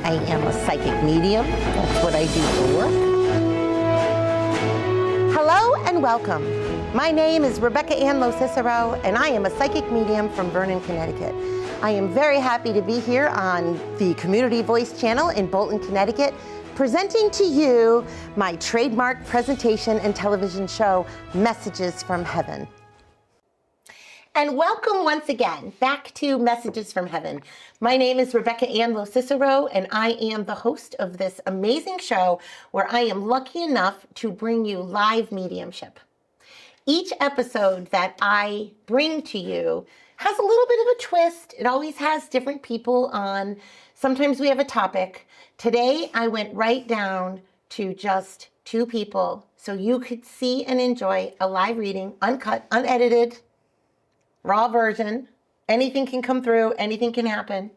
I am a psychic medium. That's what I do for work. Hello and welcome. My name is Rebecca Ann LoCicero, and I am a psychic medium from Vernon, Connecticut. I am very happy to be here on the Community Voice channel in Bolton, Connecticut, presenting to you my trademark presentation and television show, Messages from Heaven. And welcome once again back to Messages from Heaven. My name is Rebecca Ann LoCicero, and I am the host of this amazing show where I am lucky enough to bring you live mediumship. Each episode that I bring to you has a little bit of a twist. It always has different people on. Sometimes we have a topic. Today, I went right down to just two people so you could see and enjoy a live reading, uncut, unedited, raw version. Anything can come through, anything can happen.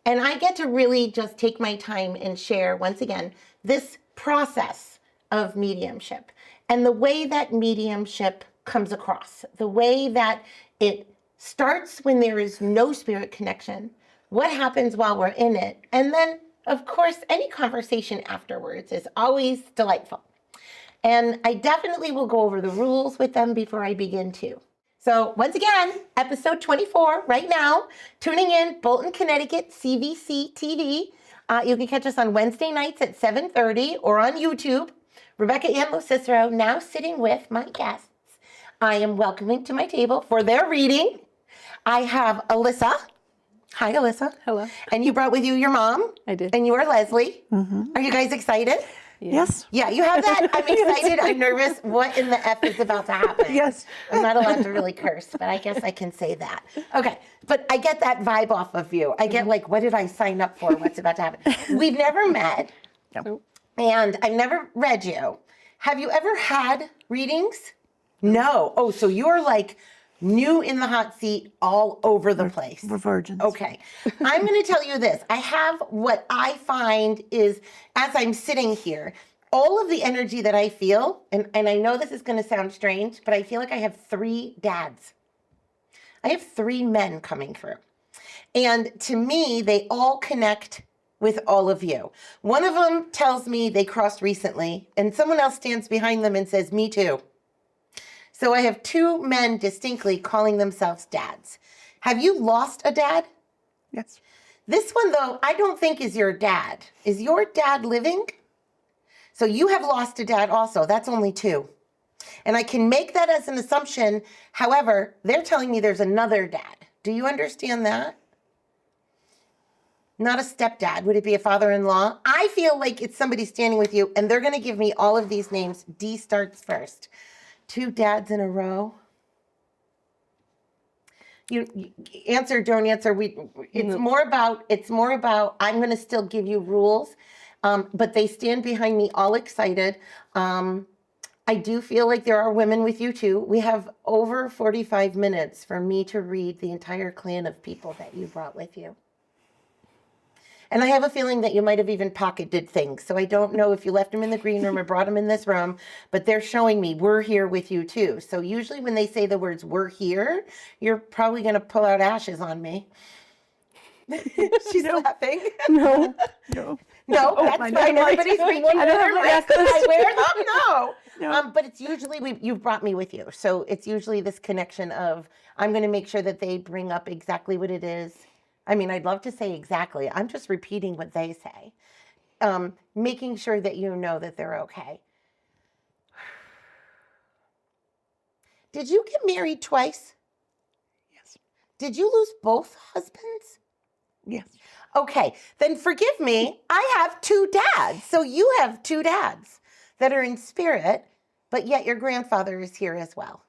And I get to really just take my time and share, once again, this process of mediumship and the way that mediumship comes across, the way that it starts when there is no spirit connection, what happens while we're in it, and then, of course, any conversation afterwards is always delightful. And I definitely will go over the rules with them before I begin too. So once again, episode 24 right now, tuning in, Bolton, Connecticut, CVC TV. You can catch us on Wednesday nights at 7:30 or on YouTube. Rebecca Ann LoCicero, now sitting with my guests. I am welcoming to my table for their reading. I have Alyssa. Hi, Alyssa. Hello. And you brought with you your mom. I did. And you are Leslie. Mm-hmm. Are you guys excited? Yes. Yeah, you have that. I'm excited. I'm nervous. What in the F is about to happen? Yes. I'm not allowed to really curse, but I guess I can say that. Okay. But I get that vibe off of you. I get like, what did I sign up for? What's about to happen? We've never met. No. And I've never read you. Have you ever had readings? No. Oh, so you're like new in the hot seat all over the place. We're virgins. Okay. I'm going to tell you this. I have what I find is, as I'm sitting here, all of the energy that I feel, and I know this is going to sound strange, but I feel like I have three dads. I have three men coming through. And to me, they all connect with all of you. One of them tells me they crossed recently, and someone else stands behind them and says, me too. So I have two men distinctly calling themselves dads. Have you lost a dad? Yes. This one, though, I don't think is your dad. Is your dad living? So you have lost a dad also. That's only two. And I can make that as an assumption. However, they're telling me there's another dad. Do you understand that? Not a stepdad. Would it be a father-in-law? I feel like it's somebody standing with you, and they're going to give me all of these names. D starts first. Two dads in a row. You answer, don't answer. It's more about, I'm going to still give you rules, but they stand behind me all excited. I do feel like there are women with you too. We have over 45 minutes for me to read the entire clan of people that you brought with you. And I have a feeling that you might have even pocketed things. So I don't know if you left them in the green room or brought them in this room, but they're showing me we're here with you too. So usually when they say the words we're here, you're probably going to pull out ashes on me. She's laughing. No. No, that's fine. Everybody's reaching for their wrist. I wear them. No. But it's usually, you've brought me with you. So it's usually this connection of, I'm going to make sure that they bring up exactly what it is. I mean, I'd love to say exactly. I'm just repeating what they say, making sure that you know that they're okay. Did you get married twice? Yes. Did you lose both husbands? Yes. Okay, then forgive me. I have two dads. So you have two dads that are in spirit, but yet your grandfather is here as well.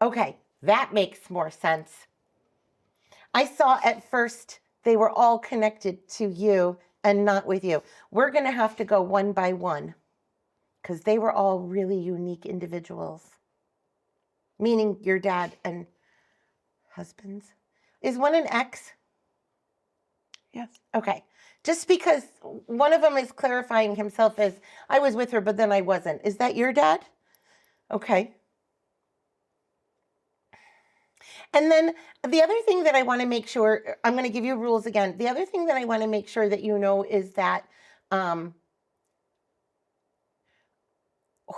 Okay, that makes more sense. I saw at first they were all connected to you and not with you. We're going to have to go one by one because they were all really unique individuals, meaning your dad and husbands. Is one an ex? Yes. Okay. Just because one of them is clarifying himself as, I was with her, but then I wasn't. Is that your dad? Okay. And then the other thing that I want to make sure, I'm going to give you rules again. The other thing that I want to make sure that you know is that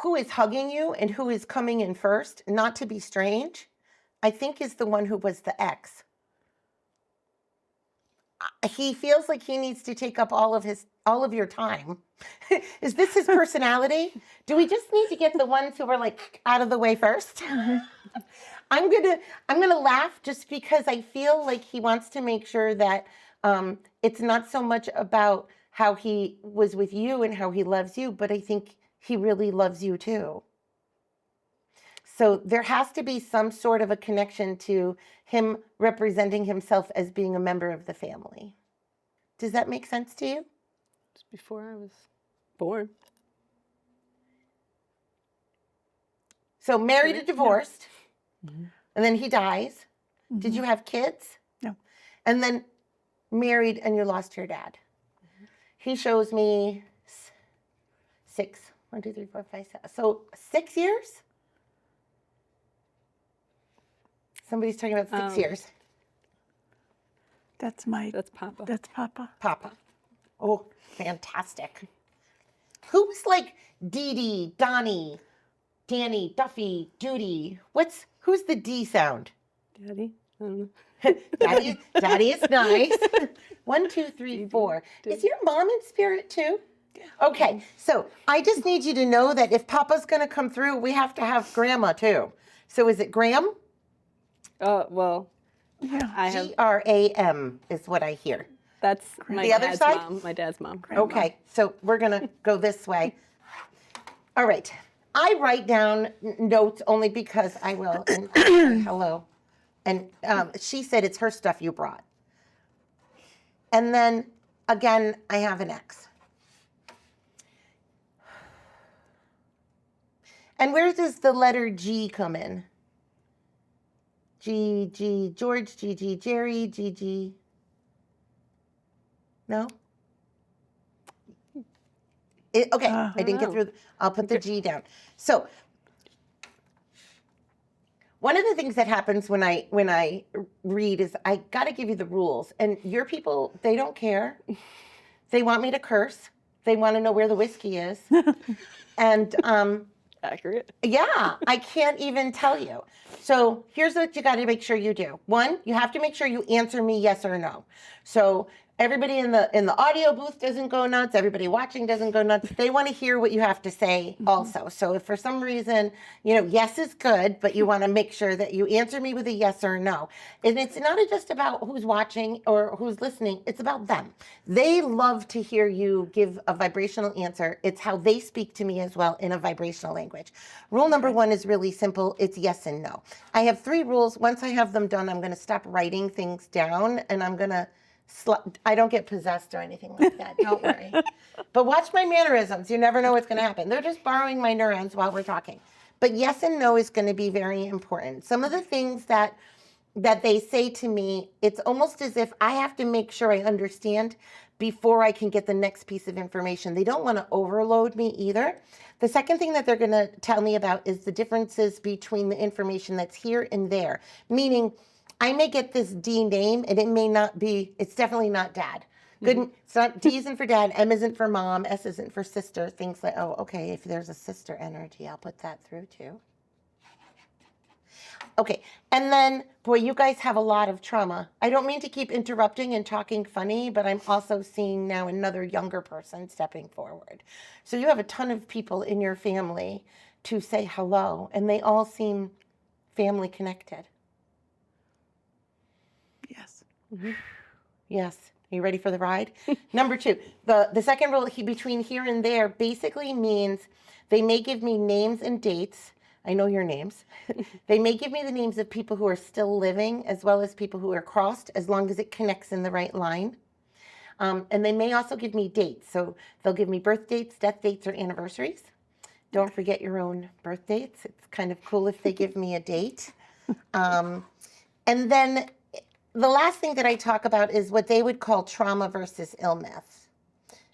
who is hugging you and who is coming in first, not to be strange, I think is the one who was the ex. He feels like he needs to take up all of your time. Is this his personality? Do we just need to get the ones who are like out of the way first? I'm gonna laugh just because I feel like he wants to make sure that it's not so much about how he was with you and how he loves you, but I think he really loves you too. So there has to be some sort of a connection to him representing himself as being a member of the family. Does that make sense to you? It's before I was born. So married or divorced, Mm-hmm. and then he dies. Did you have kids? No. And then married and you lost your dad. He shows me 6. 1, 2, 3, 4, 5, 6. So 6 years? Somebody's talking about 6 years. That's Papa. That's Papa. Papa. Oh, fantastic. Who's like Dee Dee, Donnie, Danny, Duffy, Judy? Who's the D sound? Daddy. I don't know. Daddy is nice. 1, 2, 3, 4. Is your mom in spirit too? Okay, so I just need you to know that if Papa's going to come through, we have to have Grandma too. So is it Graham? Well, Yeah. I have. Gram is what I hear. That's my The other dad's side? mom. My dad's mom. Grandma. Okay, so we're going to go this way. All right. I write down notes only because I will. And hello. And she said it's her stuff you brought. And then again, I have an X. And where does the letter G come in? G, George, G, Jerry, G. No? Okay, I didn't get know. through. I'll put the G down. So one of the things that happens when I read is I got to give you the rules. And your people, they don't care. They want me to curse. They want to know where the whiskey is. And Accurate. yeah, I can't even tell you. So here's what you got to make sure you do. 1, you have to make sure you answer me yes or no. So everybody in the audio booth doesn't go nuts. Everybody watching doesn't go nuts. They want to hear what you have to say also. So if for some reason, yes is good, but you want to make sure that you answer me with a yes or no. And it's not just about who's watching or who's listening. It's about them. They love to hear you give a vibrational answer. It's how they speak to me as well in a vibrational language. Rule number 1 is really simple. It's yes and no. I have 3 rules. Once I have them done, I'm going to stop writing things down and I'm going to I don't get possessed or anything like that. Don't worry. But watch my mannerisms. You never know what's going to happen. They're just borrowing my neurons while we're talking. But yes and no is going to be very important. Some of the things that they say to me, it's almost as if I have to make sure I understand before I can get the next piece of information. They don't want to overload me either. The second thing that they're going to tell me about is the differences between the information that's here and there, meaning I may get this D name and it may not be, it's definitely not dad. Good. It's not, D isn't for dad, M isn't for mom, S isn't for sister, things like, oh, okay, if there's a sister energy, I'll put that through too. Okay, and then, boy, you guys have a lot of trauma. I don't mean to keep interrupting and talking funny, but I'm also seeing now another younger person stepping forward. So you have a ton of people in your family to say hello, and they all seem family connected. Yes. Yes. Are you ready for the ride? Number 2, the second rule between here and there basically means they may give me names and dates. I know your names. They may give me the names of people who are still living as well as people who are crossed, as long as it connects in the right line. And they may also give me dates. So they'll give me birth dates, death dates, or anniversaries. Don't forget your own birth dates. It's kind of cool if they give me a date. And then the last thing that I talk about is what they would call trauma versus illness.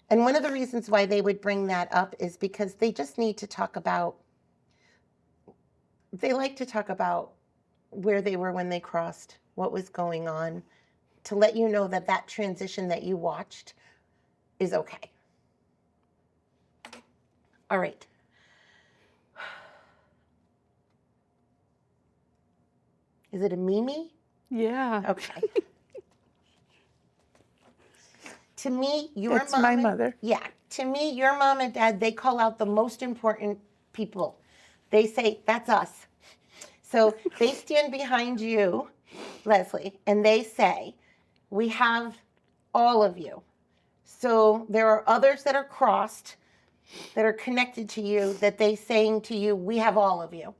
And one of the reasons why they would bring that up is because they just need to talk about, they like to talk about where they were when they crossed, what was going on, to let you know that that transition that you watched is okay. All right. Is it a Mimi? Yeah. Okay. To me, your That's mom my and- mother. Yeah. To me, your mom and dad, they call out the most important people. They say, that's us. So they stand behind you, Leslie, and they say, we have all of you. So there are others that are crossed, that are connected to you, that they saying to you, we have all of you,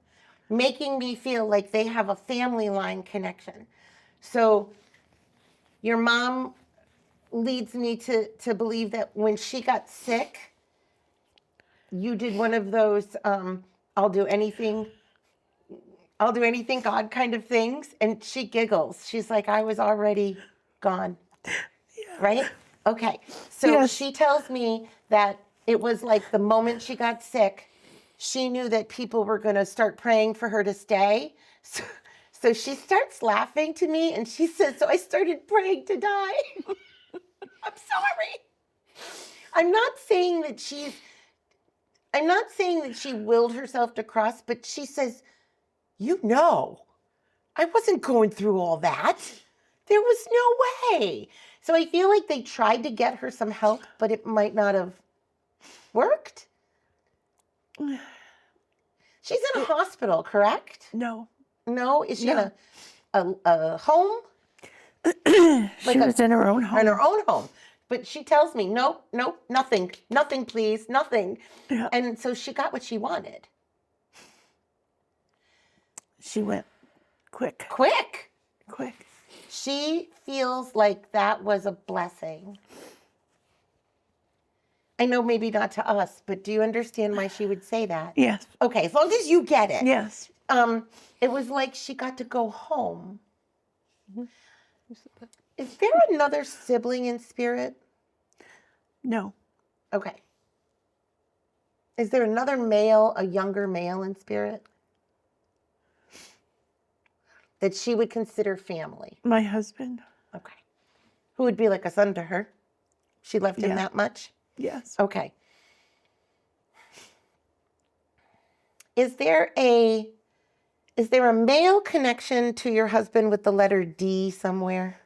making me feel like they have a family line connection. So your mom leads me to believe that when she got sick, you did one of those, I'll do anything God kind of things. And she giggles. She's like, I was already gone. Right? Okay. So Yes. she tells me that it was like the moment she got sick, she knew that people were going to start praying for her to stay. So she starts laughing to me and she says, so I started praying to die. I'm sorry. I'm not saying that she willed herself to cross, but she says, I wasn't going through all that. There was no way. So I feel like they tried to get her some help, but it might not have worked. She's in a hospital, correct? No. No? Is she No. in a home? She was in her own home. In her own home. But she tells me, nope, nothing, please, nothing. Yeah. And so she got what she wanted. She went quick. Quick. She feels like that was a blessing. I know maybe not to us, but do you understand why she would say that? Yes. Okay, as long as you get it. Yes. It was like she got to go home. Mhm. Is there another sibling in spirit? No. Okay. Is there another male, a younger male in spirit? That she would consider family? My husband. Okay. Who would be like a son to her? She loved him Yeah. that much? Yes. Okay. Is there a male connection to your husband with the letter D somewhere?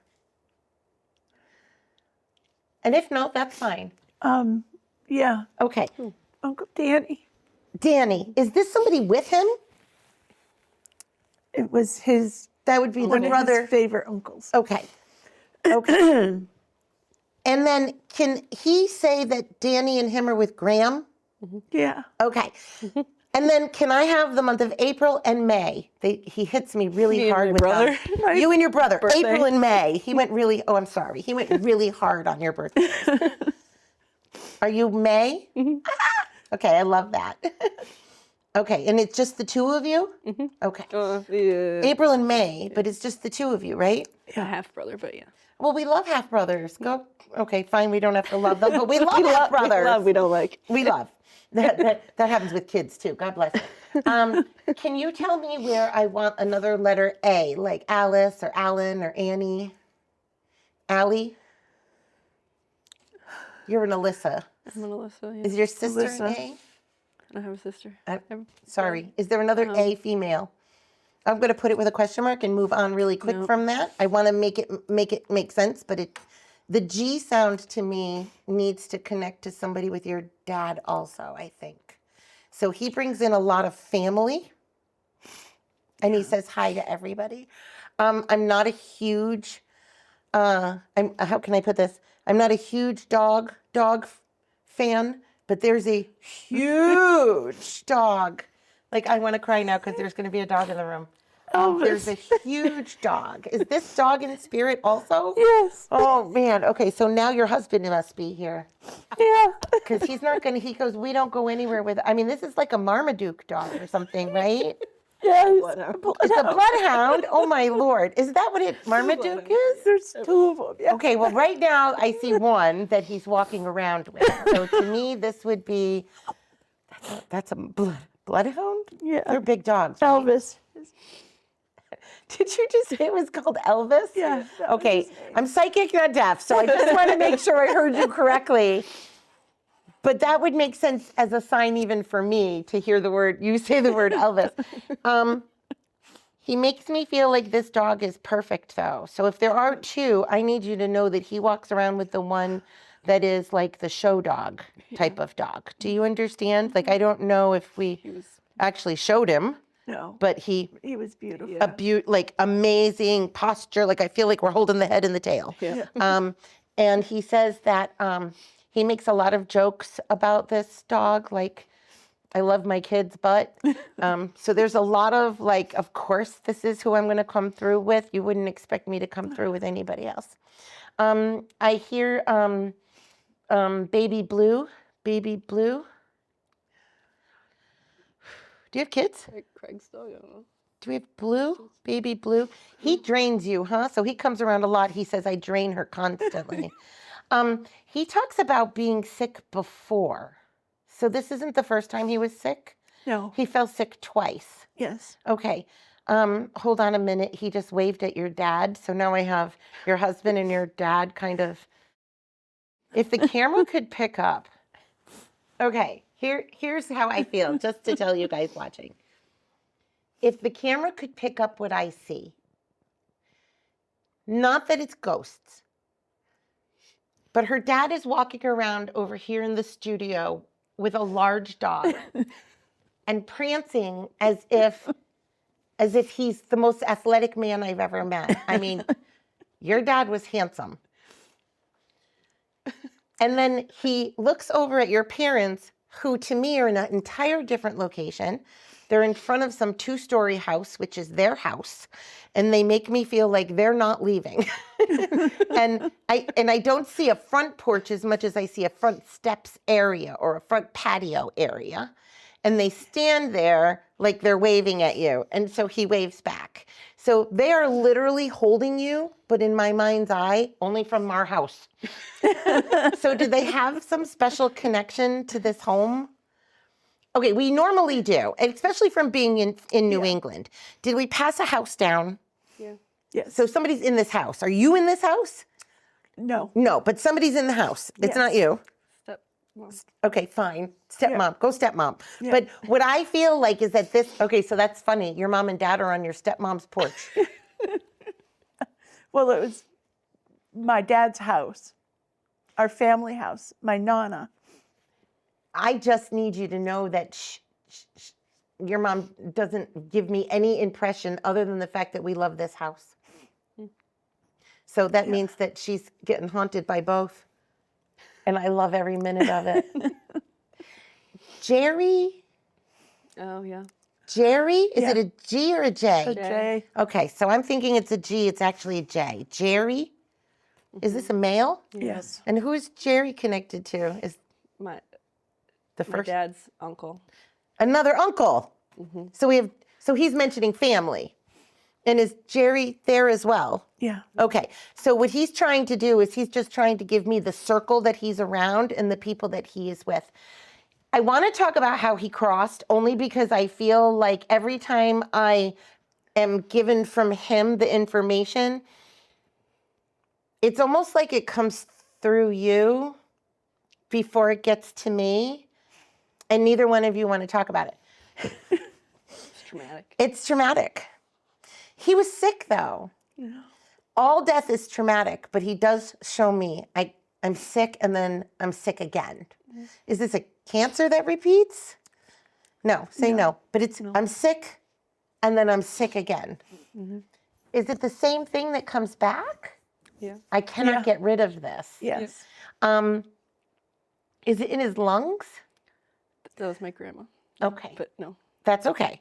And if no, that's fine. Yeah. Okay. Uncle Danny. Danny, is this somebody with him? It was his That would be one the of brother. his favorite uncles. Okay. Okay. And then can he say that Danny and him are with Graham? Yeah. Okay. And then can I have the month of April and May? He hits me really Me and hard your with brother. You and your brother. Birthday. April and May. He went really, I'm sorry. He went really hard on your birthday. Are you May? Okay, I love that. Okay, and it's just the two of you? Okay. Yeah. April and May, but it's just the two of you, right? A half brother, but yeah. Well, we love half brothers. Go. Okay, fine. We don't have to love them, but we love half brothers. We don't like. We love. That happens with kids too. God bless you. Can you tell me where I want another letter A, like Alice or Alan or Annie? Allie? You're an Alyssa. I'm an Alyssa. Yeah. Is your sister Alyssa. an A? I have a sister. Sorry. Is there another A female? I'm going to put it with a question mark and move on really quick No. from that. I want to make it make sense, but the G sound to me needs to connect to somebody with your dad also, I think. So he brings in a lot of family, and he says hi to everybody. I'm not a huge, how can I put this? I'm not a huge dog fan, but there's a huge dog. Like, I want to cry now because there's going to be a dog in the room. There's a huge dog. Is this dog in spirit also? Yes. Oh, man. Okay, so now your husband must be here. Yeah. Because he's not going to, he goes, we don't go anywhere with, I mean, this is like a Marmaduke dog or something, right? Yeah. It's a bloodhound. Oh, my Lord. Is that what Marmaduke is? There's two of them. Yeah. Okay, well, right now I see one that he's walking around with. So to me, this would be, that's a bloodhound? Yeah. They're big dogs. Right? Elvis. Did you just say it was called Elvis? Yeah, that was Okay, his name. I'm psychic, not deaf, so I just want to make sure I heard you correctly. But that would make sense as a sign even for me to hear you say the word Elvis. He makes me feel like this dog is perfect, though. So if there are two, I need you to know that he walks around with the one that is like the show dog type of dog. Do you understand? Like, I don't know if we actually showed him, No, but he was beautiful. like amazing posture. Like, I feel like we're holding the head and the tail. Yeah. And he says that he makes a lot of jokes about this dog, like, I love my kid's butt. So there's a lot of like, of course, this is who I'm going to come through with. You wouldn't expect me to come through with anybody else. I hear baby blue. Baby blue. Do you have kids? Craig's dog, I don't know. Do we have blue? Baby blue. He drains you, huh? So he comes around a lot. He says, I drain her constantly. He talks about being sick before. So this isn't the first time he was sick? No. He fell sick twice. Yes. Okay. Hold on a minute. He just waved at your dad. So now I have your husband and your dad kind of. If the camera could pick up. Okay. Here's how I feel, just to tell you guys watching. If the camera could pick up what I see, not that it's ghosts, but her dad is walking around over here in the studio with a large dog and prancing as if he's the most athletic man I've ever met. I mean, your dad was handsome. And then he looks over at your parents, who to me are in an entire different location. They're in front of some 2-story house, which is their house, and they make me feel like they're not leaving. and I don't see a front porch as much as I see a front steps area or a front patio area. And they stand there like they're waving at you. And so he waves back. So they are literally holding you, but in my mind's eye, only from our house. So do they have some special connection to this home? Okay, we normally do, especially from being in New England. Did we pass a house down? Yeah. Yes. So somebody's in this house. Are you in this house? No. No, but somebody's in the house. It's Yes. not you. Stepmom. Okay, fine. Stepmom. Go stepmom. Yeah. But what I feel like is that okay, so that's funny. Your mom and dad are on your stepmom's porch. Well, it was my dad's house, our family house, my nana. I just need you to know that your mom doesn't give me any impression other than the fact that we love this house. So that means that she's getting haunted by both. And I love every minute of it. Jerry? Oh, yeah. Jerry? Is Yeah. it a G or a J? A Jay. Okay, so I'm thinking it's a G. It's actually a J. Jerry? Is this a male? Yes. And who is Jerry connected to? Is My the my first dad's uncle. another uncle? So he's mentioning family. And is Jerry there as well? Yeah. Okay, so what he's trying to do is he's just trying to give me the circle that he's around and the people that he is with. I want to talk about how he crossed only because I feel like every time I am given from him the information, it's almost like it comes through you before it gets to me, and neither one of you want to talk about it. It's traumatic. It's traumatic. He was sick, though. All death is traumatic, but he does show me I'm sick and then I'm sick again. Is this a cancer that repeats? No, say no. But it's I'm sick and then I'm sick again. Is it the same thing that comes back? Yeah. I cannot Yeah. get rid of this. Yes. Is it in his lungs? That was my grandma. Okay. But no. That's okay.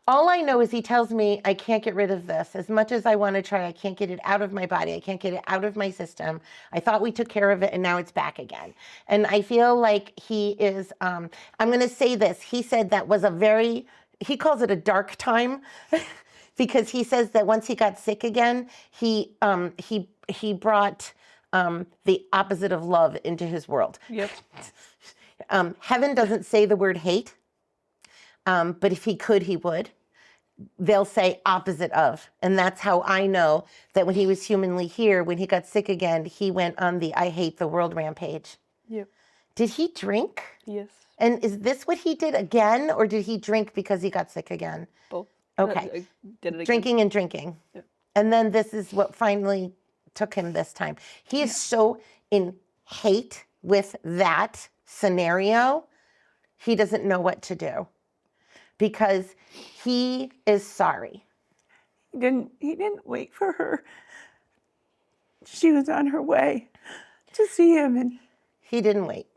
All I know is he tells me I can't get rid of this. As much as I want to try, I can't get it out of my body. I can't get it out of my system. I thought we took care of it and now it's back again. And I feel like he is, I'm going to say this. He said that was he calls it a dark time because he says that once he got sick again, he brought the opposite of love into his world. Yep. Heaven doesn't say the word hate. But if he could, he would. they'll say opposite of. And that's how I know that when he was humanly here, when he got sick again, he went on the I hate the world rampage. Yep. Did he drink? Yes. And is this what he did again, or did he drink because he got sick again? Both. Okay. I did it again. Drinking and drinking. Yep. And then this is what finally took him this time. He is so in hate with that scenario, he doesn't know what to do because he is sorry. He didn't wait for her. She was on her way to see him, and He didn't wait.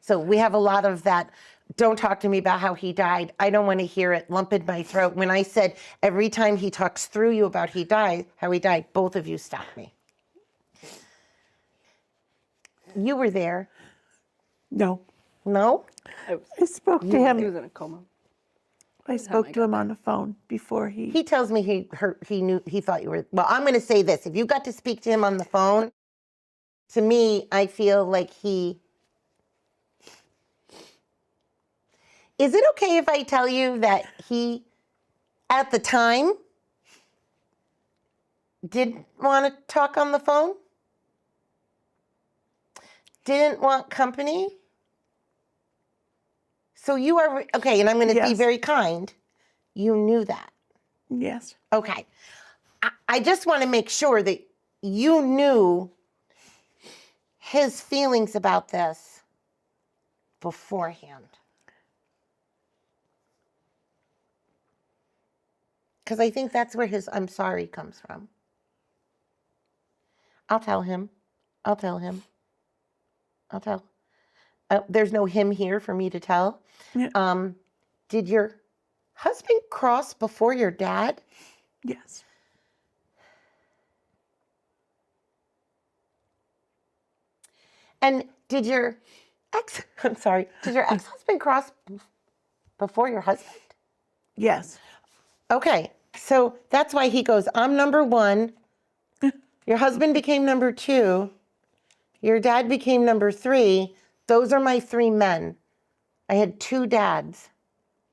So we have a lot of that. Don't talk to me about how he died. I don't want to hear it. Lump in my throat. When I said every time he talks through you about how he died, both of you stopped me. You were there. no. No? I spoke to He him. was in a coma. I spoke to him on the phone before he. He tells me he thought you were. Well, I'm going to say this. If you got to speak to him on the phone, to me, I feel like he. Is it okay if I tell you that he, at the time, didn't want to talk on the phone? Didn't want company? So you are, okay, and I'm going to be Yes. very kind. You knew that. Yes. Okay. I just want to make sure that you knew his feelings about this beforehand. Because I think that's where his I'm sorry comes from. I'll tell him. I'll tell him. I'll tell. There's no him here for me to tell. Yeah. Did your husband cross before your dad? Yes. And did your did your ex-husband cross before your husband? Yes. Okay, so that's why he goes, I'm number one. Your husband became number two. Your dad became number three. Those are my three men. I had two dads.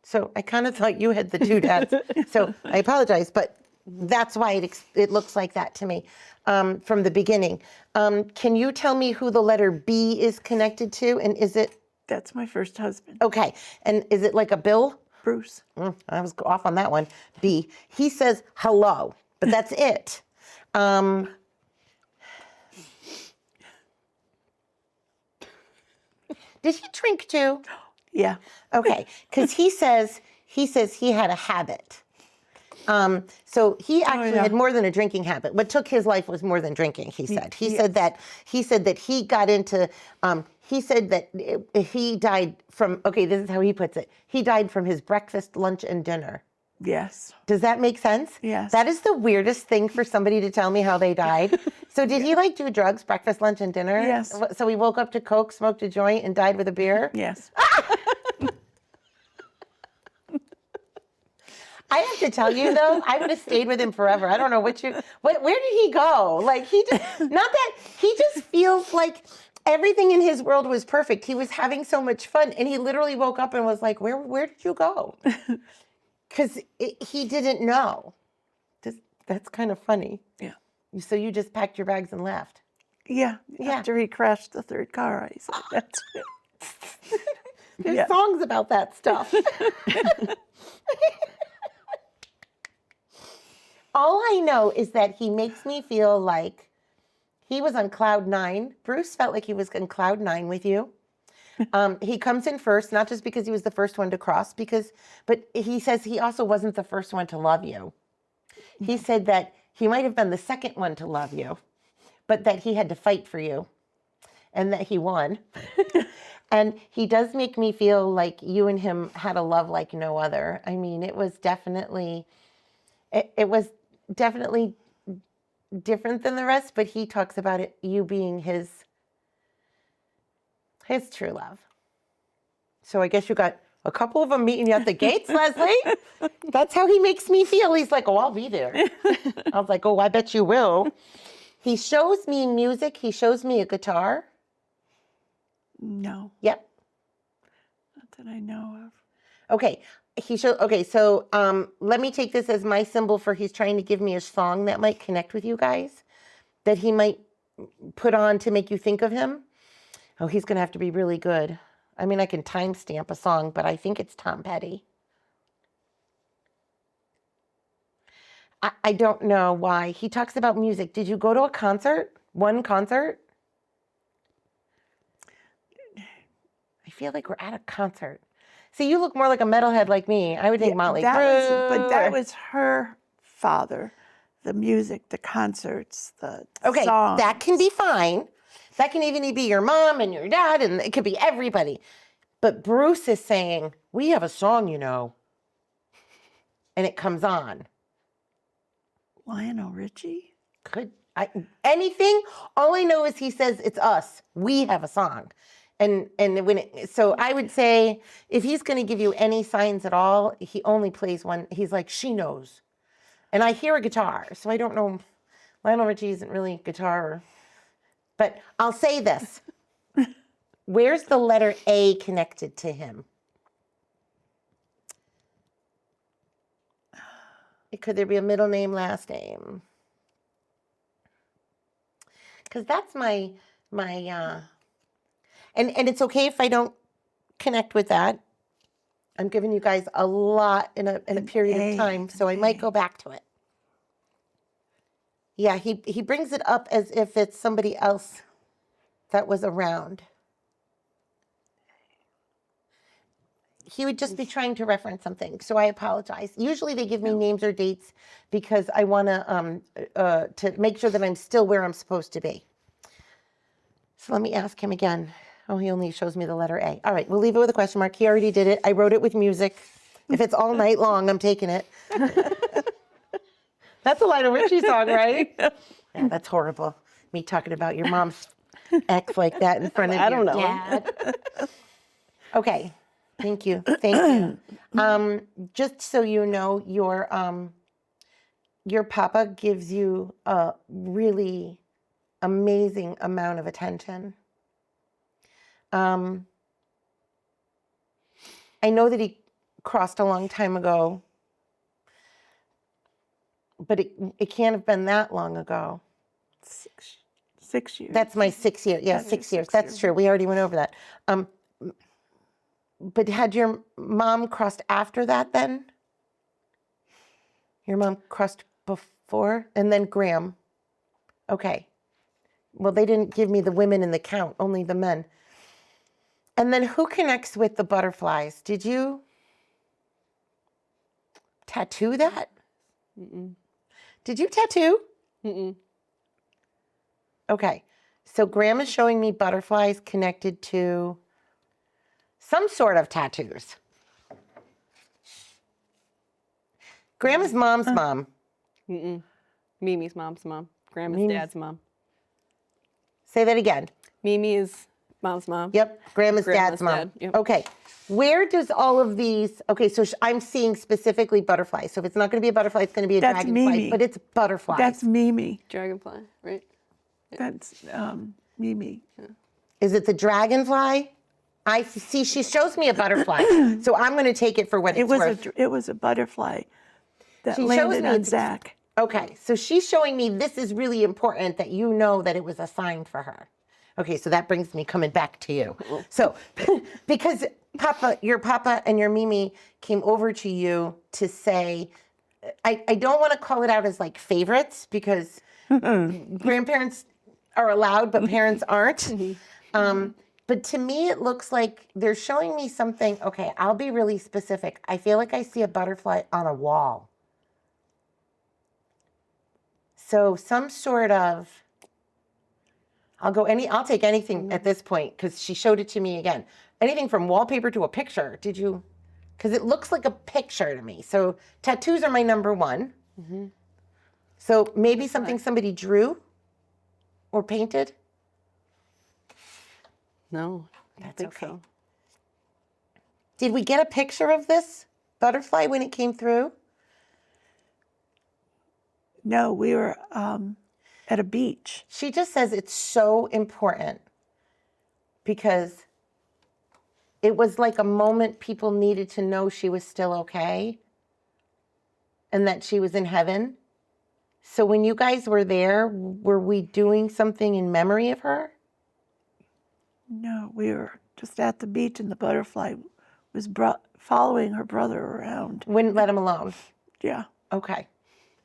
So I kind of thought you had the two dads. So I apologize, but that's why it looks like that to me from the beginning. Can you tell me who the letter B is connected to? And is it, That's my first husband, okay, and is it like a Bill? Bruce. I was off on that one. B. He says hello, but that's it. Did he drink too? Yeah. Okay, because he says he had a habit. So he actually yeah. had more than a drinking habit. What took his life was more than drinking. He said. He said that he got into. He said that he died from. Okay, this is how he puts it. He died from his breakfast, lunch, and dinner. Yes. Does that make sense? Yes. That is the weirdest thing for somebody to tell me how they died. So did he like do drugs, breakfast, lunch, and dinner? Yes. So he woke up to Coke, smoked a joint, and died with a beer? Yes. I have to tell you though, I would have stayed with him forever. I don't know where did he go? Like he just feels like everything in his world was perfect. He was having so much fun and he literally woke up and was like, where did you go? Because he didn't know. That's kind of funny. Yeah. So you just packed your bags and left. Yeah. Yeah. After he crashed the third car, I said, that's it. There's Yeah. songs about that stuff. All I know is that he makes me feel like he was on cloud nine. Bruce felt like he was on cloud nine with you. He comes in first, not just because he was the first one to cross, but he says he also wasn't the first one to love you. He said that he might have been the second one to love you, but that he had to fight for you and that he won. And he does make me feel like you and him had a love like no other. I mean, it was definitely different than the rest, but he talks about it, you being his true love. So I guess you got a couple of them meeting you at the gates, Leslie. That's how he makes me feel. He's like, oh, I'll be there. I was like, oh, I bet you will. He shows me music. He shows me a guitar. No. Yep. that I know of. Okay, okay, so let me take this as my symbol for he's trying to give me a song that might connect with you guys, that he might put on to make you think of him. Oh, he's gonna have to be really good. I mean, I can timestamp a song, but I think it's Tom Petty. I don't know why. He talks about music. Did you go to a concert? One concert? I feel like we're at a concert. See, you look more like a metalhead like me. I would think Motley Crue. But that was her father. The music, the concerts, the okay, songs. that can be fine. That can even be your mom and your dad, and it could be everybody. But Bruce is saying, we have a song, you know, and it comes on. Lionel Richie? Anything? All I know is he says it's us. We have a song. So I would say if he's going to give you any signs at all, he only plays one. He's like, she knows. And I hear a guitar, so I don't know. Lionel Richie isn't really guitar. But I'll say this. Where's the letter A connected to him? Could there be a middle name, last name? Because that's my and it's okay if I don't connect with that. I'm giving you guys a lot in a period of time, so I might go back to it. Yeah, he brings it up as if it's somebody else that was around. He would just be trying to reference something, so I apologize. Usually they give me names or dates because I want to make sure that I'm still where I'm supposed to be. So let me ask him again. Oh, he only shows me the letter A. All right, we'll leave it with a question mark. He already did it. I wrote it with music. If it's all night long, I'm taking it. That's a Lionel Richie song, right? Yeah, that's horrible. Me talking about your mom's ex like that in front of your dad. Okay. Thank you. Thank you. Just so you know, your papa gives you a really amazing amount of attention. I know that he crossed a long time ago, but it can't have been that long ago. 6 years. That's my 6 year. Yeah, 6 years. That's true. We already went over that. But had your mom crossed after that then? Your mom crossed before? And then Graham. Okay. Well, they didn't give me the women in the count, only the men. And then who connects with the butterflies? Did you tattoo that? Mm-mm. Did you tattoo? Mm-mm. Okay. So Graham is showing me butterflies connected to some sort of tattoos. Graham is mom's mom. Mm-mm. Mimi's mom's mom. Grandma's dad's mom. Say that again. Mimi is mom's mom. Yep. Grandma's dad's mom. dad. Yep. Okay. Where does all of these, okay, so I'm seeing specifically butterflies. So if it's not going to be a butterfly, it's going to be a That's dragonfly, Mimi. but it's butterflies. That's Mimi. Dragonfly, right? That's Mimi. Is it the dragonfly? I see she shows me a butterfly. So I'm going to take it for what it's worth. It was a butterfly that She shows landed me on it's- Zach. Okay, so she's showing me this is really important that you know that it was a sign for her. Okay, so that brings me coming back to you. So, because your papa and your Mimi came over to you to say, I don't want to call it out as like favorites because grandparents are allowed, but parents aren't. But to me, it looks like they're showing me something. Okay, I'll be really specific. I feel like I see a butterfly on a wall. So some sort of, I'll take anything at this point because she showed it to me again. Anything from wallpaper to a picture. Did you, because it looks like a picture to me. So tattoos are my number one. Mm-hmm. So maybe something somebody drew or painted? No, I don't That's think okay. so. Did we get a picture of this butterfly when it came through? No, we were at a beach. She just says it's so important because it was like a moment people needed to know she was still okay and that she was in heaven. So when you guys were there, were we doing something in memory of her? No, we were just at the beach, and the butterfly was following her brother around. Wouldn't let him alone. Yeah. Okay.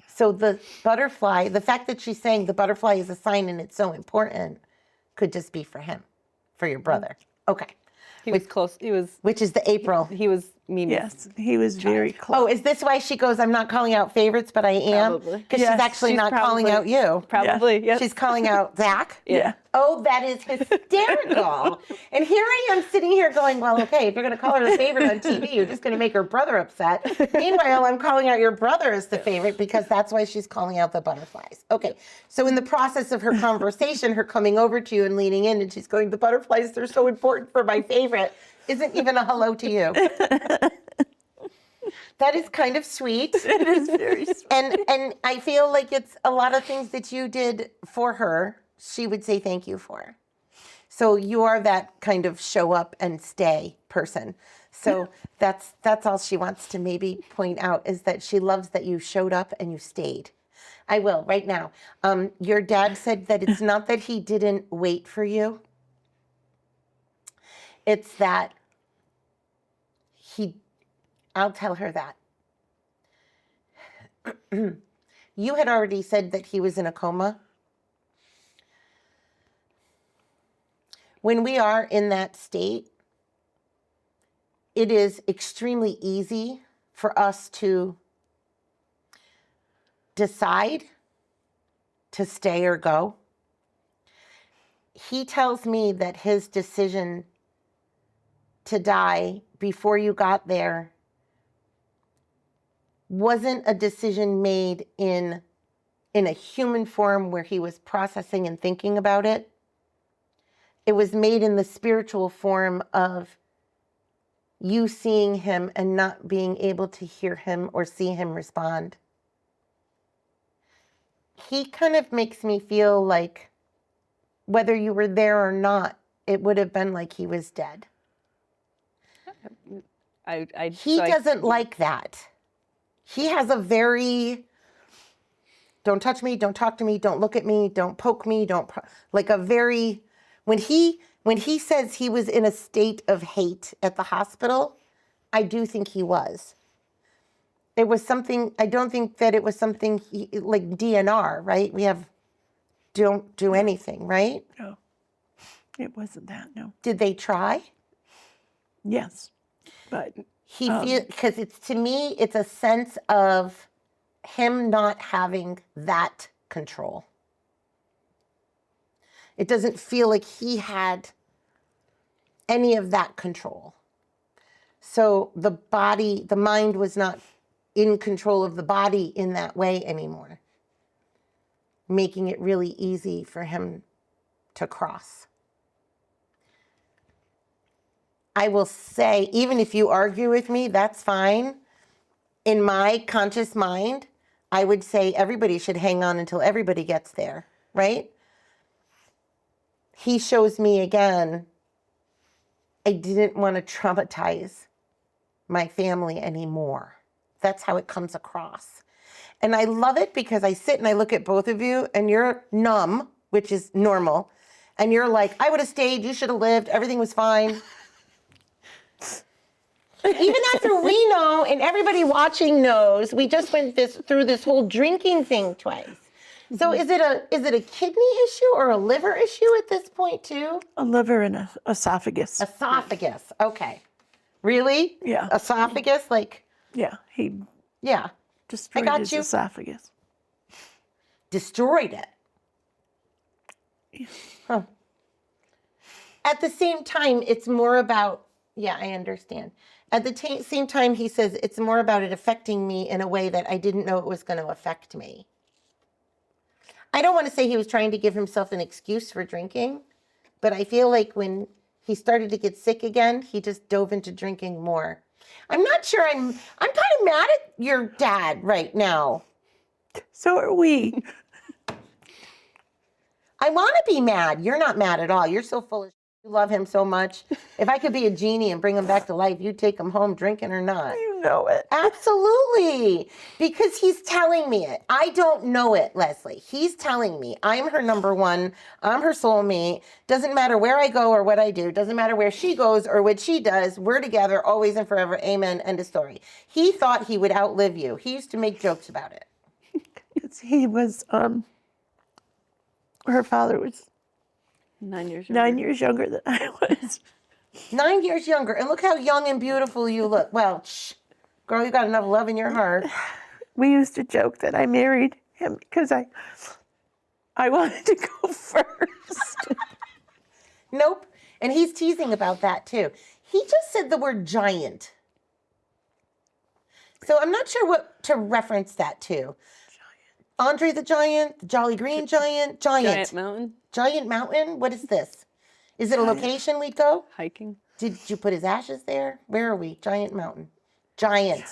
So the butterfly, the fact that she's saying the butterfly is a sign and it's so important could just be for him, for your brother. Okay. He was close. He was Which is the April. Mimi's. Yes, he was very close. Oh, is this why she goes, I'm not calling out favorites, but I am? Probably. Because Yes, she's actually she's not calling out you. Probably. Yes. She's calling out Zach. Yeah. Oh, that is hysterical. And here I am sitting here going, well, okay, if you're going to call her the favorite on TV, you're just going to make her brother upset. Meanwhile, I'm calling out your brother as the favorite because that's why she's calling out the butterflies. Okay, so in the process of her conversation, her coming over to you and leaning in, and she's going, the butterflies, they're so important for my favorite, isn't even a hello to you. That is kind of sweet. It is very sweet. And I feel like it's a lot of things that you did for her, she would say thank you for. So you are that kind of show up and stay person. So that's all she wants to maybe point out, is that she loves that you showed up and you stayed. I will right now. Your dad said that it's not that he didn't wait for you. It's that I'll tell her that. You had already said that he was in a coma. When we are in that state, it is extremely easy for us to decide to stay or go. He tells me that his decision to die before you got there wasn't a decision made in a human form where he was processing and thinking about it. It was made in the spiritual form of you seeing him and not being able to hear him or see him respond. He kind of makes me feel like whether you were there or not, it would have been like he was dead. He doesn't like that. He has a very, don't touch me, don't talk to me, don't look at me, don't poke me, like a very, when he says he was in a state of hate at the hospital, I do think he was. It was something, I don't think that it was something like DNR, right? We have, don't do anything, right? No, it wasn't that, no. Did they try? Yes, but He because it's, to me, it's a sense of him not having that control. It doesn't feel like he had any of that control. So the mind was not in control of the body in that way anymore, making it really easy for him to cross. I will say, even if you argue with me, that's fine. In my conscious mind, I would say everybody should hang on until everybody gets there, right? He shows me again, I didn't want to traumatize my family anymore. That's how it comes across. And I love it because I sit and I look at both of you and you're numb, which is normal. And you're like, I would have stayed, you should have lived, everything was fine. Even after we know, and everybody watching knows, we just went through this whole drinking thing twice. So is it a kidney issue or a liver issue at this point too? a liver and a esophagus. Esophagus. Okay. Really? Yeah. Esophagus, like, Yeah, he yeah. destroyed got his you. esophagus. Destroyed it. Huh. At the same time, it's more about, yeah, I understand. At the same time, he says it's more about it affecting me in a way that I didn't know it was going to affect me. I don't want to say he was trying to give himself an excuse for drinking, but I feel like when he started to get sick again, he just dove into drinking more. I'm not sure I'm kind of mad at your dad right now. So are we. I want to be mad. You're not mad at all. You're so full of You love him so much. If I could be a genie and bring him back to life, you'd take him home drinking or not. You know it. Absolutely. Because he's telling me it. I don't know it, Leslie. He's telling me I'm her number one. I'm her soulmate. Doesn't matter where I go or what I do. Doesn't matter where she goes or what she does. We're together always and forever. Amen. End of story. He thought he would outlive you. He used to make jokes about it. He was, her father was 9 years younger. 9 years younger than I was. 9 years younger. And look how young and beautiful you look. Well, girl, you got enough love in your heart. We used to joke that I married him because I wanted to go first. Nope. And he's teasing about that too. He just said the word giant. So I'm not sure what to reference that to. Andre the Giant, the Jolly Green Giant, Giant mountain. Giant Mountain? What is this? Is it a location we'd go? Hiking. Did you put his ashes there? Where are we? Giant Mountain. Giant.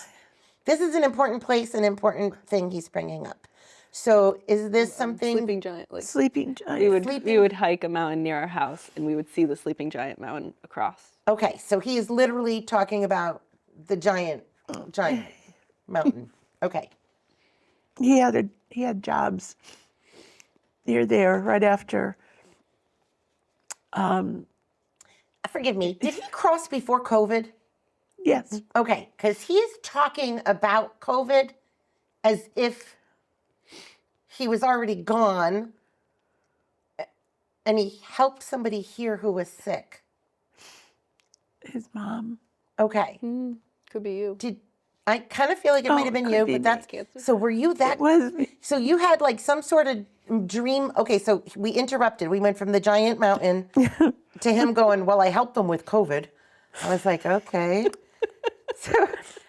This is an important place, an important thing he's bringing up. So is this something? Sleeping giant. Like Sleeping giant. we would hike a mountain near our house, and we would see the sleeping giant mountain across. Okay, so he is literally talking about the giant mountain. Okay. He had jobs near there right after. Forgive me, did he cross before COVID? Yes. Okay, because he's talking about COVID as if he was already gone and he helped somebody here who was sick. His mom. Okay. Could be you. I kind of feel like it might have been could you, be but me. that's Cancer. so were you that It was me. so you had like some sort of dream. Okay, so we interrupted. We went from the giant mountain to him going, well, I helped him with COVID. I was like, okay. So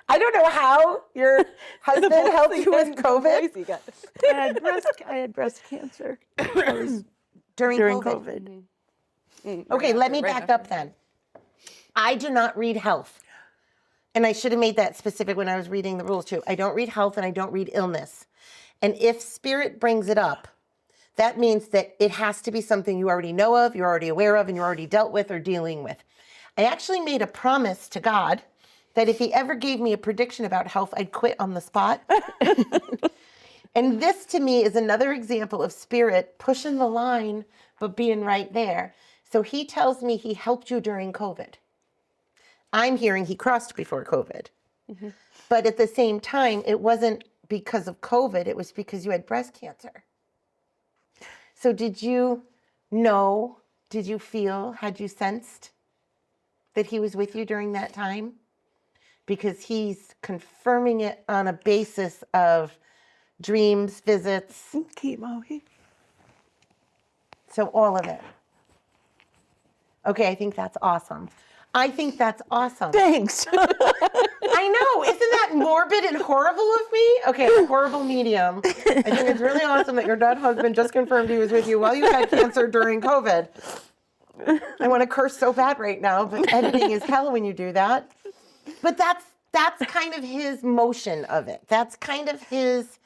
I don't know how your husband helped you with COVID Crazy guy. I had breast cancer. I was during during COVID. COVID. Okay, let me back up then. I do not read health. And I should have made that specific when I was reading the rules too. I don't read health and I don't read illness. And if spirit brings it up, that means that it has to be something you already know of, you're already aware of, and you're already dealt with or dealing with. I actually made a promise to God that if he ever gave me a prediction about health, I'd quit on the spot. And this to me is another example of spirit pushing the line, but being right there. So he tells me he helped you during COVID. I'm hearing he crossed before COVID. Mm-hmm. But at the same time, it wasn't because of COVID, it was because you had breast cancer. So did you know, did you feel, had you sensed that he was with you during that time? Because he's confirming it on a basis of dreams, visits. Chemo. So all of it. Okay, I think that's awesome. I think that's awesome. Thanks. I know. Isn't that morbid and horrible of me? Okay, a horrible medium. I think it's really awesome that your dead husband just confirmed he was with you while you had cancer during COVID. I want to curse so bad right now, but editing is hell when you do that. But that's kind of his motion of it. That's kind of his,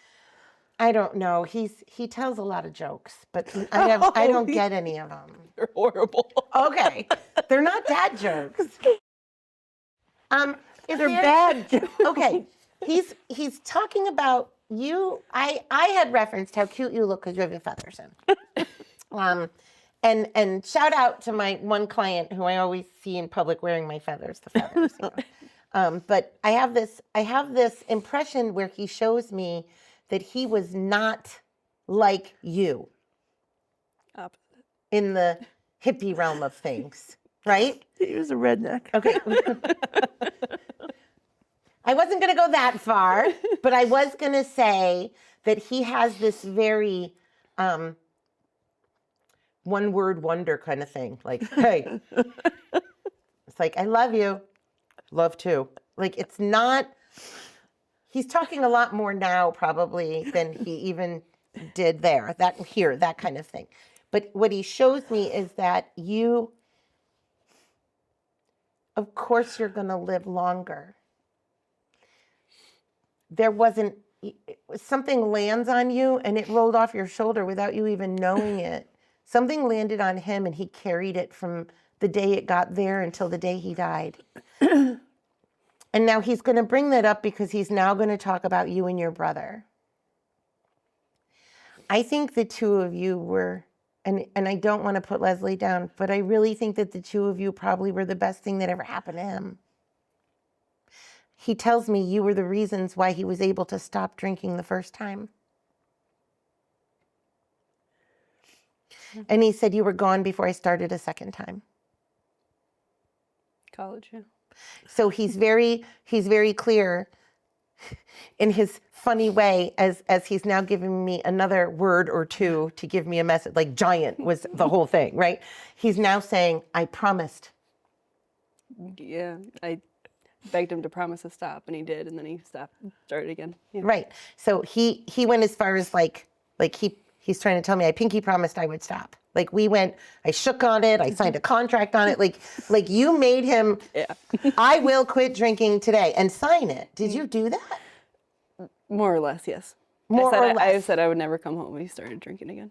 I don't know. He tells a lot of jokes, but I don't get any of them. They're horrible. Okay, they're not dad jokes. They're bad jokes. Okay, he's talking about you. I had referenced how cute you look because you have your feathers in. And shout out to my one client who I always see in public wearing my feathers, the feathers. You know. But I have this impression where he shows me that he was not like you. Opposite. In the hippie realm of things, right? He was a redneck. Okay. I wasn't going to go that far, but I was going to say that he has this very one-word wonder kind of thing. Like, hey, it's like, I love you. Love too. Like, it's not, he's talking a lot more now probably than he even did there, that kind of thing. But what he shows me is that you, of course, you're going to live longer. There wasn't, something lands on you and it rolled off your shoulder without you even knowing it. Something landed on him and he carried it from the day it got there until the day he died. And now he's going to bring that up because he's now going to talk about you and your brother. I think the two of you were, and I don't want to put Leslie down, but I really think that the two of you probably were the best thing that ever happened to him. He tells me you were the reasons why he was able to stop drinking the first time. And he said you were gone before I started a second time. College, yeah. So he's very clear in his funny way as he's now giving me another word or two to give me a message, like giant was the whole thing, right? He's now saying, I promised. Yeah, I begged him to promise to stop, and he did, and then he stopped, started again. Yeah. Right. So he went as far as he's trying to tell me I pinky promised I would stop. Like we went, I shook on it, I signed a contract on it. Like you made him, Yeah. I will quit drinking today and sign it. Did you do that? More or less, yes. More or I less. said I would never come home when he started drinking again.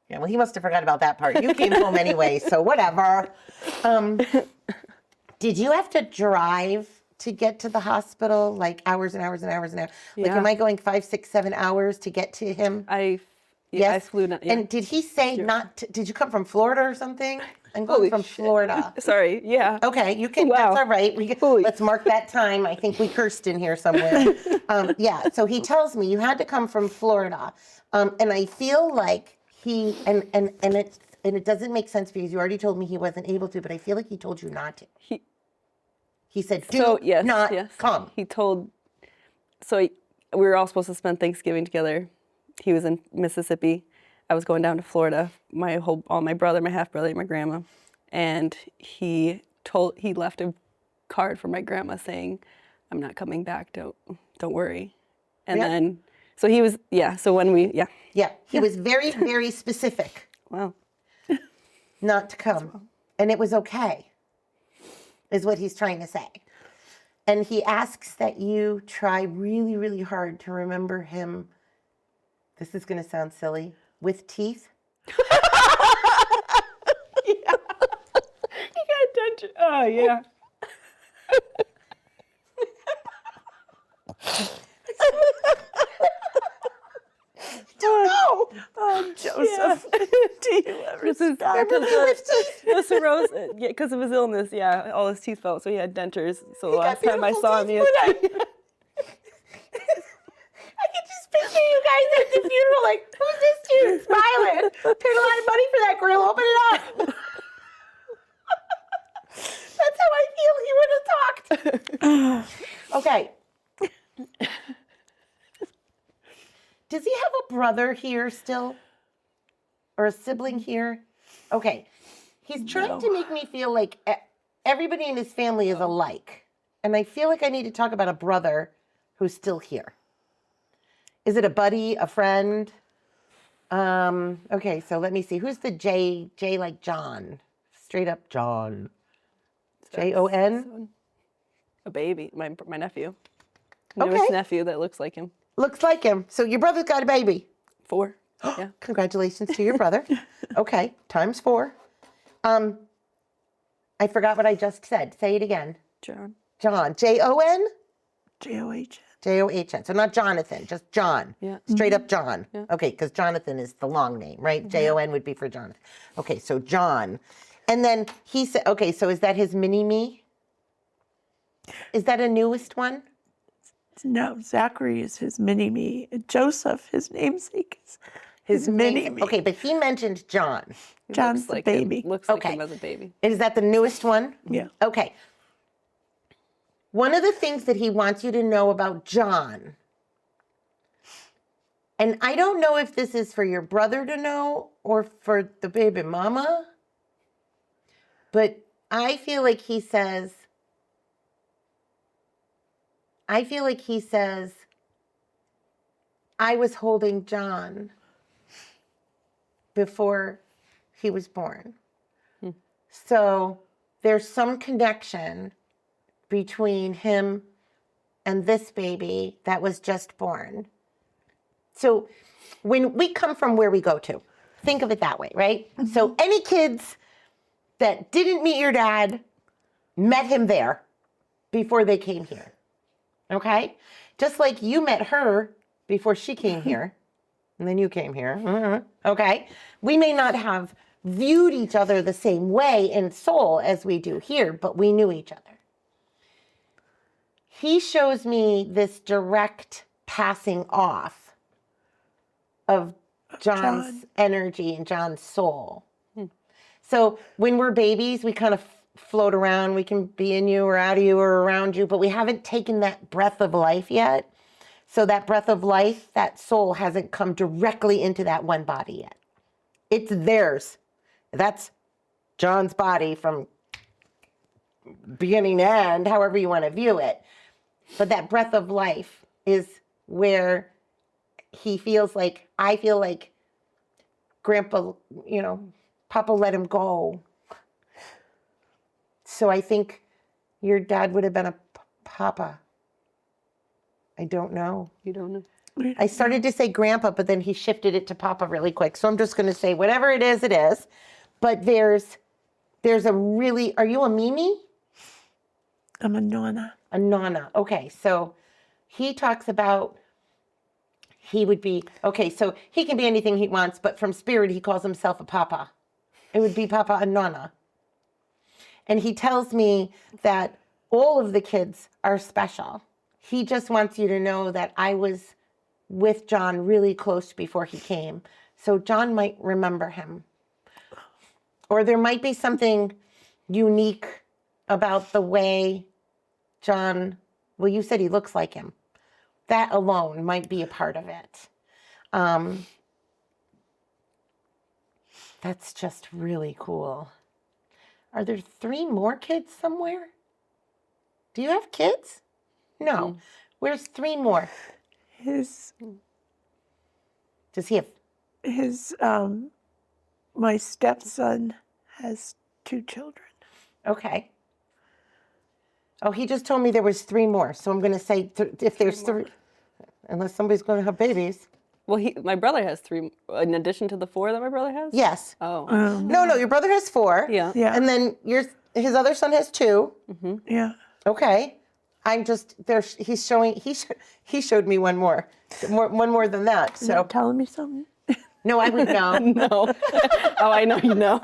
Yeah, well, he must have forgot about that part. You came home anyway, so whatever. Did you have to drive to get to the hospital, like hours and hours and hours and hours? Like, Yeah. am I going 5, 6, 7 hours to get to him? I Yes? flew down. Yeah. And did he say did you come from Florida or something? I'm going from Florida. Sorry, yeah. Okay, you can, Wow. that's all right. Let's mark that time. I think we cursed in here somewhere. Yeah, so he tells me you had to come from Florida. And I feel like he, and it doesn't make sense because you already told me he wasn't able to, but I feel like he told you not to. He said, not come. He told, we were all supposed to spend Thanksgiving together. He was in Mississippi. I was going down to Florida. All my brother, my half brother, my grandma, and he left a card for my grandma saying, "I'm not coming back. Don't worry." And then, so he was, So when he was very, very specific. Wow. Not to come, and it was okay, is what he's trying to say. And he asks that you try really, really hard to remember him. This is going to sound silly. With teeth? He got denture. Oh, yeah. Don't know. Oh, Joseph. Do you ever stop? Because of his illness, all his teeth fell, so he had dentures. So the last time I saw him, he had I can just picture you guys at the funeral, like, who's this dude smiling? Paid a lot of money for that grill. Open it up. That's how I feel he would have talked. Okay. Does he have a brother here still? Or a sibling here? Okay. He's trying to make me feel like everybody in his family is alike. And I feel like I need to talk about a brother who's still here. Is it a buddy, a friend? Okay, so let me see. Who's the J like John? Straight up John. Jon? A baby, my nephew. Okay. Newest nephew that looks like him. Looks like him. So your brother's got a baby. 4. Yeah. Congratulations to your brother. Okay, times 4. I forgot what I just said. Say it again. John. John. Jon? J-O-H. Jon. So not Jonathan, just John. Yeah. Straight up John. Yeah. Okay, because Jonathan is the long name, right? Jon would be for Jonathan. Okay, so John. And then he said, okay, so is that his mini-me? Is that a newest one? No, Zachary is his mini-me. Joseph, his namesake, is his mini-me. Okay, but he mentioned John. John's the baby. Looks like him as a baby. Is that the newest one? Yeah. Okay. One of the things that he wants you to know about John, and I don't know if this is for your brother to know or for the baby mama, but I feel like he says, I was holding John before he was born. So there's some connection between him and this baby that was just born. So when we come from where we go to, think of it that way, right? So any kids that didn't meet your dad met him there before they came here. Okay? Just like you met her before she came here, and then you came here. Okay? We may not have viewed each other the same way in soul as we do here, but we knew each other. He shows me this direct passing off of John's energy and John's soul. So when we're babies, we kind of float around. We can be in you or out of you or around you, but we haven't taken that breath of life yet. So that breath of life, that soul hasn't come directly into that one body yet. It's theirs. That's John's body from beginning to end, however you want to view it. But that breath of life is where he feels like, I feel like Grandpa, Papa let him go. So I think your dad would have been a Papa. I don't know. You don't know? I started to say Grandpa, but then he shifted it to Papa really quick. So I'm just going to say whatever it is, it is. But there's a really, are you a Mimi? I'm a Nonna. A Nonna. Okay, so he talks about he would be, okay, so he can be anything he wants, but from spirit, he calls himself a Papa. It would be Papa and Nonna. And he tells me that all of the kids are special. He just wants you to know that I was with John really close before he came. So John might remember him. Or there might be something unique about the way John, well, you said he looks like him. That alone might be a part of it. That's just really cool. Are there 3 more kids somewhere? Do you have kids? No. Where's 3 more? His Does he have? My stepson has 2 children. Okay. Oh, he just told me there was 3 more. So I'm going to say if there's 3, unless somebody's going to have babies. Well, my brother has 3, in addition to the 4 that my brother has? Yes. Oh. No, your brother has 4. Yeah. Yeah. And then his other son has 2. Yeah. Okay. I'm just there. He's showing. He showed me one more than that. So Not telling me something. no, I would know. No. Oh, I know you know.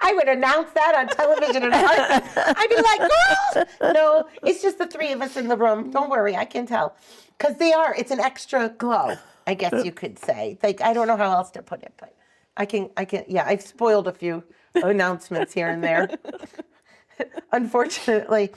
I would announce that on television in a heartbeat. I'd be like, girls. No, it's just the 3 of us in the room. Don't worry, I can tell. Because it's an extra glow, I guess you could say. Like, I don't know how else to put it, but I can, yeah, I've spoiled a few announcements here and there. Unfortunately.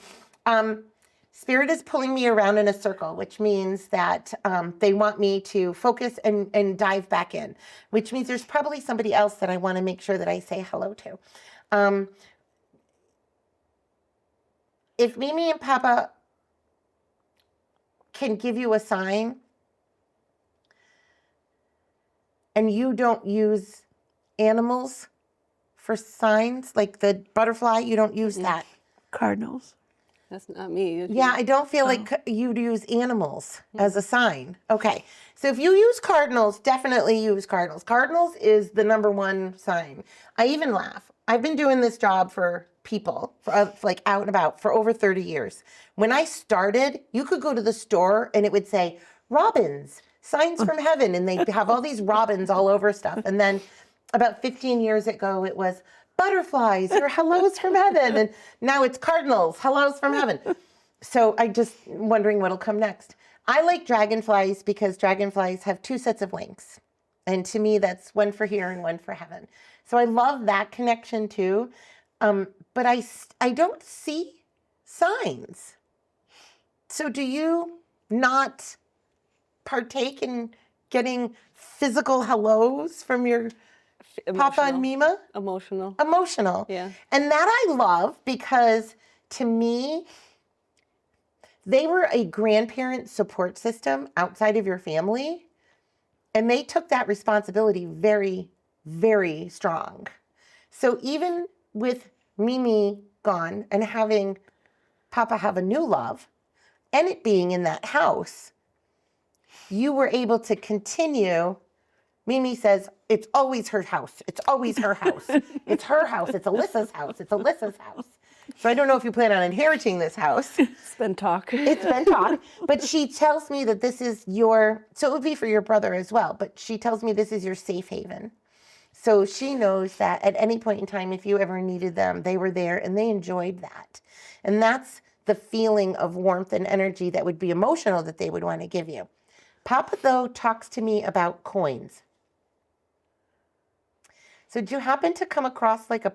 Spirit is pulling me around in a circle, which means that they want me to focus and dive back in, which means there's probably somebody else that I want to make sure that I say hello to. If Mimi and Papa can give you a sign and you don't use animals for signs, like the butterfly, you don't use that. Cardinals. That's not me. Yeah, I don't feel like you'd use animals as a sign. Okay, so if you use cardinals, definitely use cardinals. Cardinals is the #1 sign. I even laugh. I've been doing this job for people, for like out and about, for over 30 years. When I started, you could go to the store and it would say, robins, signs from heaven, and they'd have all these robins all over stuff. And then about 15 years ago, it was butterflies or hellos from heaven. And now it's cardinals, hellos from heaven. So I just wondering what'll come next. I like dragonflies because dragonflies have 2 sets of wings. And to me, that's one for here and one for heaven. So I love that connection too. But I don't see signs. So do you not partake in getting physical hellos from your Papa and Mima? Emotional. Emotional. Yeah. And that I love because to me, they were a grandparent support system outside of your family. And they took that responsibility very, very strong. So even with Mimi gone and having Papa have a new love and it being in that house, you were able to continue Mimi says, it's always her house. It's always her house. It's her house. It's Alyssa's house. It's Alyssa's house. So I don't know if you plan on inheriting this house. It's been talk. It's been talk. But she tells me that this is your, so it would be for your brother as well, but she tells me this is your safe haven. So she knows that at any point in time, if you ever needed them, they were there and they enjoyed that. And that's the feeling of warmth and energy that would be emotional that they would want to give you. Papa, though, talks to me about coins. So do you happen to come across like a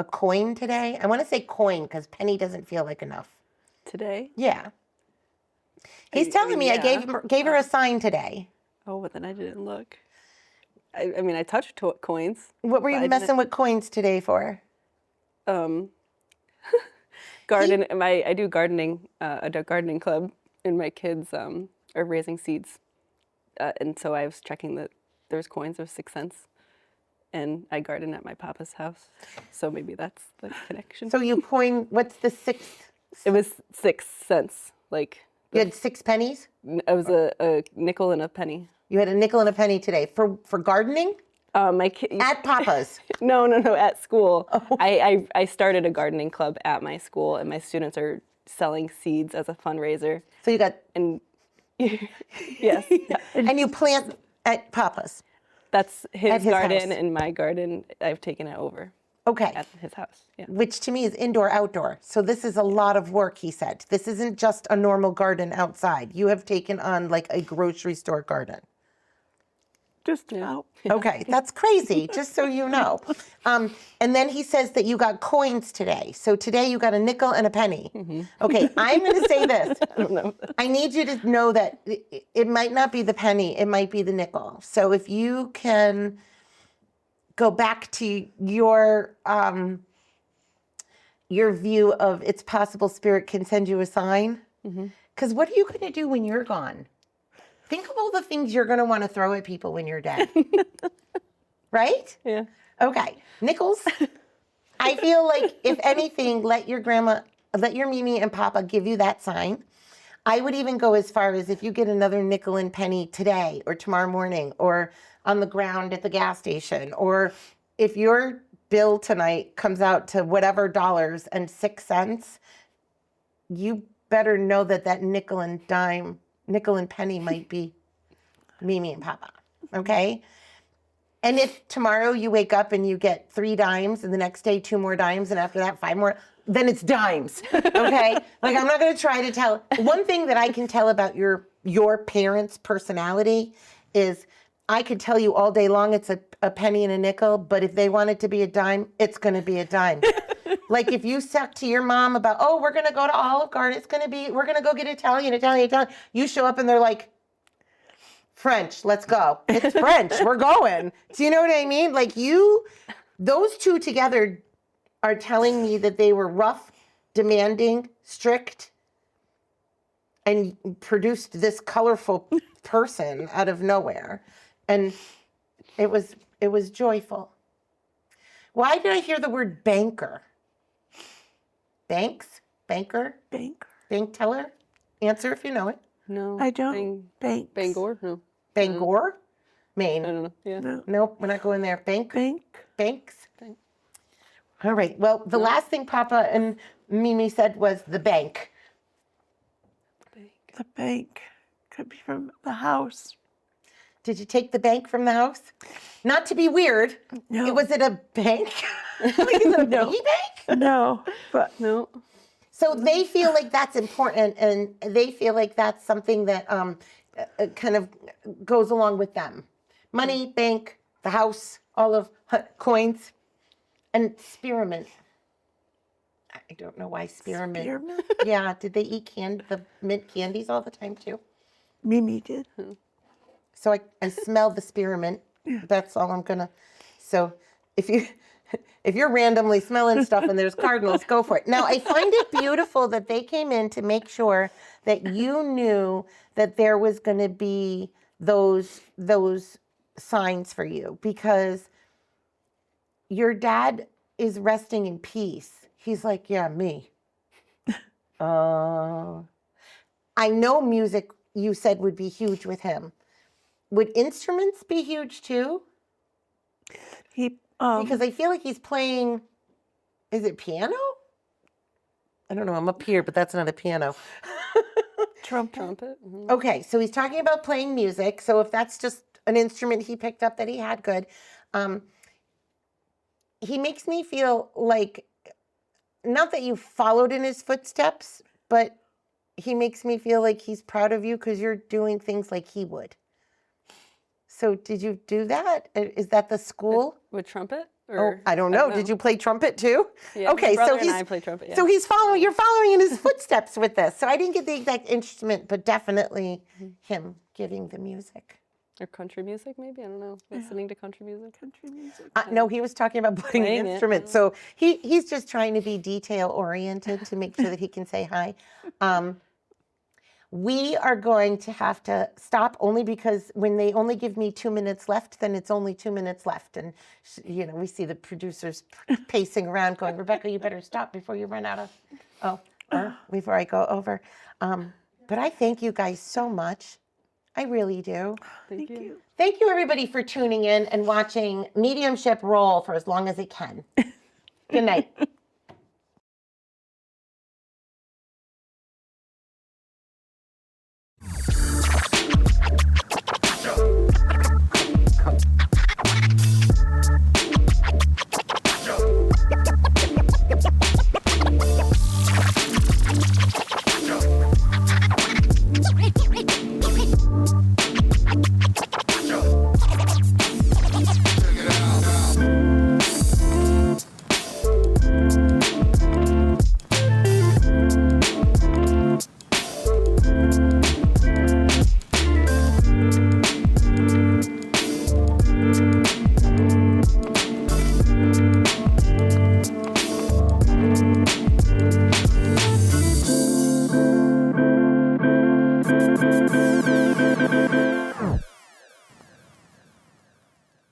coin today? I want to say coin because penny doesn't feel like enough. Today? Yeah. He's telling me I gave her a sign today. Oh, but then I didn't look. I mean, I touched coins. What were you messing with coins today for? Garden. I do gardening, a gardening club, and my kids are raising seeds, and so I was checking that there's coins of 6 cents, and I garden at my papa's house, so maybe that's the connection. So you coin. What's the 6? It was 6 cents. Like You had 6 pennies. it was a nickel and a penny. You had a nickel and a penny today for gardening My kid. at Papa's. No, at school. Oh. I started a gardening club at my school, and my students are selling seeds as a fundraiser. So you got And yes, and you plant at Papa's. that's his his garden house. and my garden. I've taken it over Okay. at his house. Yeah. Which to me is indoor outdoor. So this is a lot of work, he said. This isn't just a normal garden outside. You have taken on like a grocery store garden. Just about. Okay, that's crazy, just so you know. And then he says that you got coins today. So today you got a nickel and a penny. Okay, I'm going to say this. I don't know. I need you to know that it might not be the penny, it might be the nickel. So if you can go back to your view of it's possible spirit can send you a sign. Because what are you going to do when you're gone? Think of all the things you're going to want to throw at people when you're dead. Right? Yeah. Okay. Nickels. I feel like if anything, let your Mimi and Papa give you that sign. I would even go as far as if you get another nickel and penny today or tomorrow morning or on the ground at the gas station, or if your bill tonight comes out to whatever dollars and 6 cents, you better know that nickel and penny might be Mimi and Papa, okay? And if tomorrow you wake up and you get 3 dimes and the next day 2 more dimes and after that 5 more, then it's dimes, okay? Like I'm not gonna try to tell. One thing that I can tell about your parents' personality is I could tell you all day long it's a penny and a nickel, but if they want it to be a dime, it's gonna be a dime. Like if you suck to your mom about, oh, we're going to go to Olive Garden. We're going to go get Italian. You show up and they're like, French, let's go. It's French, we're going. Do you know what I mean? Like those two together are telling me that they were rough, demanding, strict, and produced this colorful person out of nowhere. And it was joyful. Why did I hear the word banker? Banks? Banker? Bank. Bank teller? Answer if you know it. No. I don't. Banks. Bangor? No. Bangor? Maine. I don't know. Yeah. No. Nope, we're not going there. Bank. Banks? Bank. All right. Well, the last thing Papa and Mimi said was the bank. The bank. Could be from the house. Did you take the bank from the house? Not to be weird. No. Was it a bank? Like, is it a piggy bank? No, but No. So they feel like that's important, and they feel like that's something that kind of goes along with them. Money, bank, the house, all of coins, and spearmint. I don't know why spearmint. Spearmint? Yeah, did they eat the mint candies all the time too? Mimi did. So I smell the spearmint. That's all I'm gonna. So if you're randomly smelling stuff and there's cardinals, go for it. Now I find it beautiful that they came in to make sure that you knew that there was going to be those signs for you, because your dad is resting in peace. He's like, yeah, me. I know music, you said, would be huge with him. would instruments be huge too? He Because I feel like he's playing, is it piano? I don't know, I'm up here, but that's not a piano. Trumpet. Okay, so he's talking about playing music. So if that's just an instrument he picked up that he had, good. He makes me feel like, not that you followed in his footsteps, but he makes me feel like he's proud of you because you're doing things like he would. So did you do that? Is that the school? With trumpet? Oh, Or I don't know. Did you play trumpet too? Yeah, Okay, my brother so and I play trumpet. Yeah. so he's following. You're following in his footsteps with this. So I didn't get the exact instrument, but definitely him giving the music. Or country music, maybe? I don't know. Listening to country music. country music. No, he was talking about playing Playing an it, instrument. So he's just trying to be detail oriented to make sure that he can say hi. We are going to have to stop only because when they only give me 2 minutes left, then it's only 2 minutes left. And, we see the producers pacing around going, Rebecca, you better stop before you run out of, or before I go over. But I thank you guys so much. I really do. Thank you. Thank you, everybody, for tuning in and watching Mediumship roll for as long as it can. Good night.